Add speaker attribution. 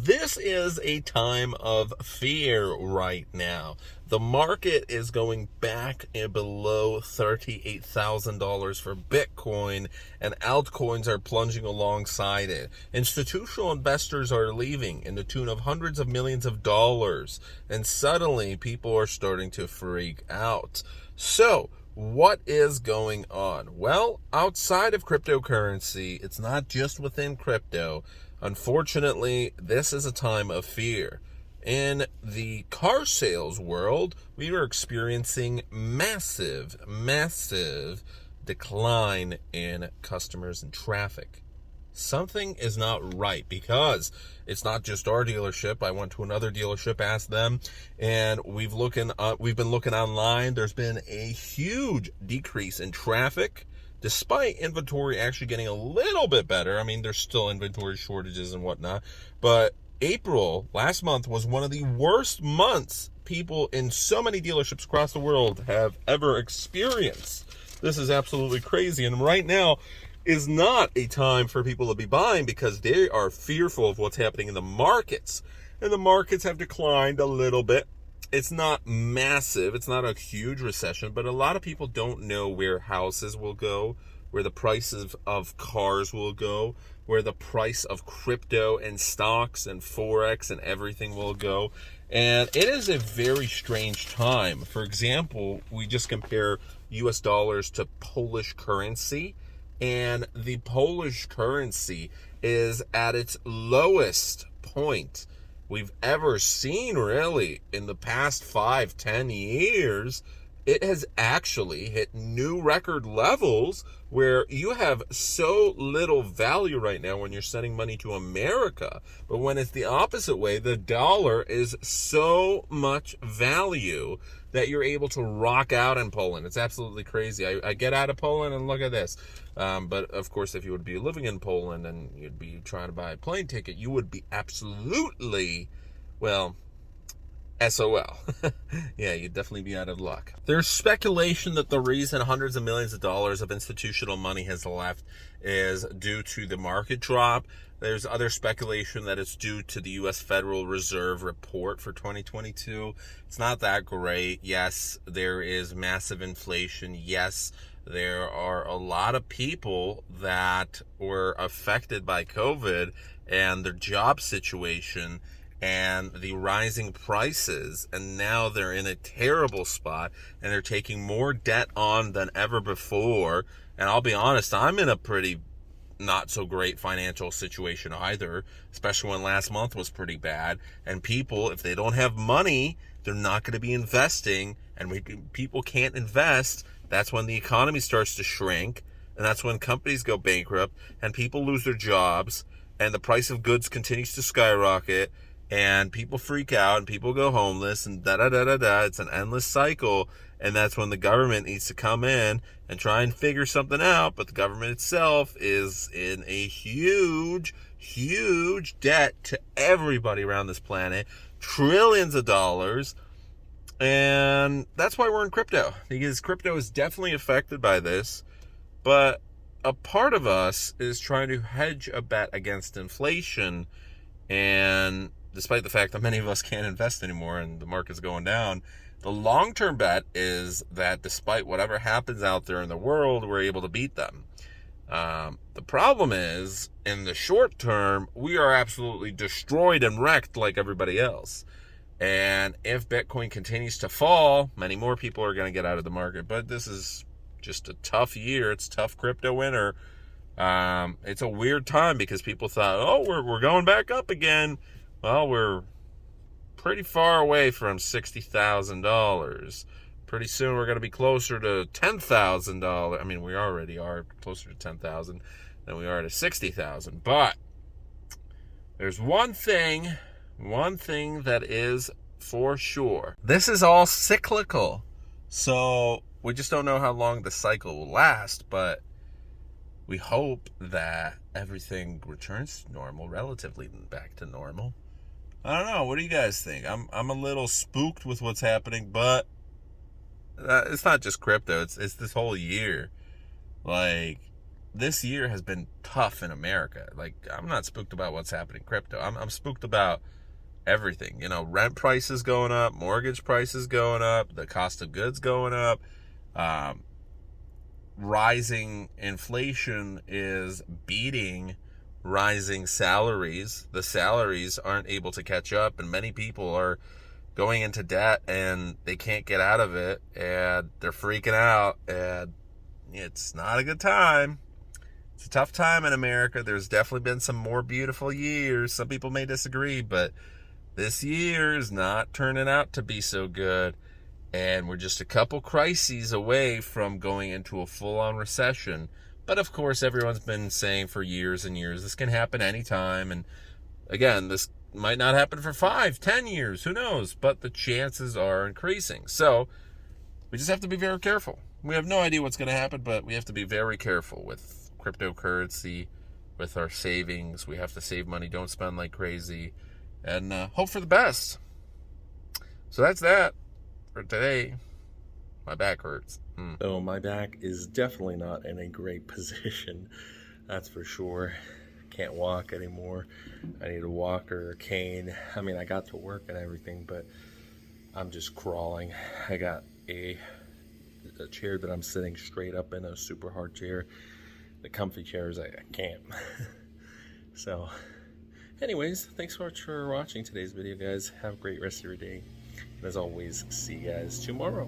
Speaker 1: This is a time of fear right now. The market is going back and below $38,000 for Bitcoin, and altcoins are plunging alongside it. Institutional investors are leaving in the tune of hundreds of millions of dollars, and suddenly people are starting to freak out. So, what is going on? Well, outside of cryptocurrency, it's not just within crypto. Unfortunately, this is a time of fear. In the car sales world, we are experiencing massive decline in customers and traffic. Something is not right, because it's not just our dealership. I went to another dealership, asked them, and we've been looking online. There's been a huge decrease in traffic, despite inventory actually getting a little bit better. I mean, there's still inventory shortages and whatnot, but April last month was one of the worst months people in so many dealerships across the world have ever experienced. This is absolutely crazy, and right now is not a time for people to be buying, because they are fearful of what's happening in the markets. And the markets have declined a little bit. It's not massive. It's not a huge recession, but a lot of people don't know where houses will go, where the prices of cars will go, where the price of crypto and stocks and Forex and everything will go. And it is a very strange time. For example, we just compare US dollars to Polish currency, and the Polish currency is at its lowest point we've ever seen, really, in the past 5-10 years. It has actually hit new record levels where you have so little value right now when you're sending money to America. But when it's the opposite way, the dollar is so much value that you're able to rock out in Poland. It's absolutely crazy. I get out of Poland and look at this. But of course, if you would be living in Poland and you'd be trying to buy a plane ticket, you would be absolutely, well, SOL. Yeah, you'd definitely be out of luck. There's speculation that the reason hundreds of millions of dollars of institutional money has left is due to the market drop. There's other speculation that it's due to the U.S. Federal Reserve report for 2022. It's not that great. Yes, there is massive inflation. Yes, there are a lot of people that were affected by COVID and their job situation and the rising prices, and now they're in a terrible spot, and they're taking more debt on than ever before. And I'll be honest, I'm in a pretty not so great financial situation either, especially when last month was pretty bad. And people, if they don't have money, they're not going to be investing, and when people can't invest, that's when the economy starts to shrink, and that's when companies go bankrupt, and people lose their jobs, and the price of goods continues to skyrocket, and people freak out, and people go homeless, and da-da-da-da-da. It's an endless cycle, and that's when the government needs to come in and try and figure something out. But the government itself is in a huge debt to everybody around this planet, trillions of dollars, and that's why we're in crypto, because crypto is definitely affected by this. But a part of us is trying to hedge a bet against inflation, and despite the fact that many of us can't invest anymore and the market's going down, the long-term bet is that despite whatever happens out there in the world, we're able to beat them. The problem is, in the short term, we are absolutely destroyed and wrecked like everybody else. And if Bitcoin continues to fall, many more people are going to get out of the market. But this is just a tough year. It's tough crypto winter. It's a weird time because people thought, oh, we're going back up again. Well, we're pretty far away from $60,000. Pretty soon we're going to be closer to $10,000. I mean, we already are closer to $10,000 than we are to $60,000. But there's one thing that is for sure. This is all cyclical. So we just don't know how long the cycle will last, but we hope that everything returns to normal, relatively back to normal. I don't know. What do you guys think? I'm a little spooked with what's happening, but it's not just crypto. It's this whole year. Like, this year has been tough in America. Like, I'm not spooked about what's happening in crypto. I'm spooked about everything. You know, rent prices going up, mortgage prices going up, the cost of goods going up, um, rising inflation is beating rising salaries. The salaries aren't able to catch up, and many people are going into debt and they can't get out of it, and they're freaking out, and it's not a good time. It's a tough time in America. There's definitely been some more beautiful years. Some people may disagree, but this year is not turning out to be so good. And we're just a couple crises away from going into a full-on recession. But of course, everyone's been saying for years and years, this can happen anytime. And again, this might not happen for 5, 10 years. Who knows? But the chances are increasing. So we just have to be very careful. We have no idea what's going to happen, but we have to be very careful with cryptocurrency, with our savings. We have to save money, don't spend like crazy, and hope for the best. So that's that for today. My back hurts.
Speaker 2: So my back is definitely not in a great position, that's for sure. Can't walk anymore. I need a walker or a cane. I mean, I got to work and everything, but I'm just crawling. I got a chair that I'm sitting straight up in, a super hard chair. The comfy chairs, I can't. So anyways, thanks so much for watching today's video, guys. Have a great rest of your day. And as always, see you guys tomorrow.